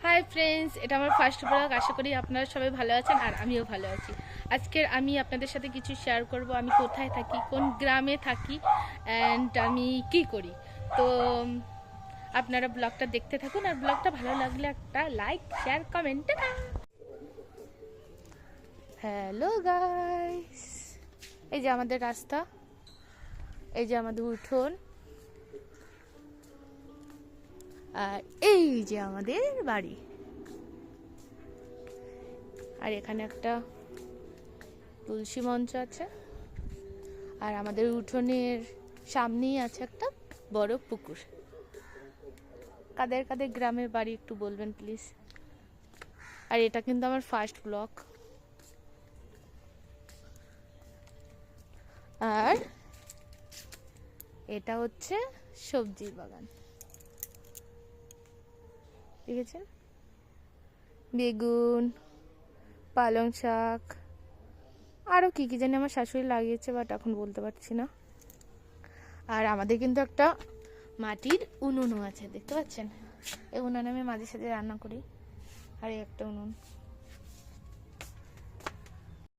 Hi friends, এটা আমার first blog. আশা করি আপনারা সবাই ভালো আছেন আর আমিও ভালো আছি। আজকের আমি আপনাদের সাথে কিছু শেয়ার করব, আমি কোথায় থাকি, কোন গ্রামে থাকি অ্যান্ড আমি কি করি। তো আপনারা ব্লগটা দেখতে থাকুন, আর ব্লগটা ভালো লাগলে একটা like, share, comment. Hello guys, এই যে আমাদের রাস্তা, এই যে আমাদের উঠোন, আর এই যে আমাদের বাড়ি। আর এখানে একটা তুলসী মঞ্চ আছে, আর আমাদের উঠোনের সামনেই আছে একটা বড় পুকুর। কাদের কাদের গ্রামের বাড়ি একটু বলবেন প্লিজ। আর এটা কিন্তু আমার ফার্স্ট ব্লগ। আর এটা হচ্ছে সবজির বাগান, দেখেছেন? বেগুন, পালং শাক, আরও কি কি জানি আমার শাশুড়ি লাগিয়েছে, বাট এখন বলতে পারছি না। আর আমাদের কিন্তু একটা মাটির উনুনও আছে, দেখতে পাচ্ছেন? এই উনুনে আমি মাঝে সাঝে রান্না করি। আর এই একটা উনুন,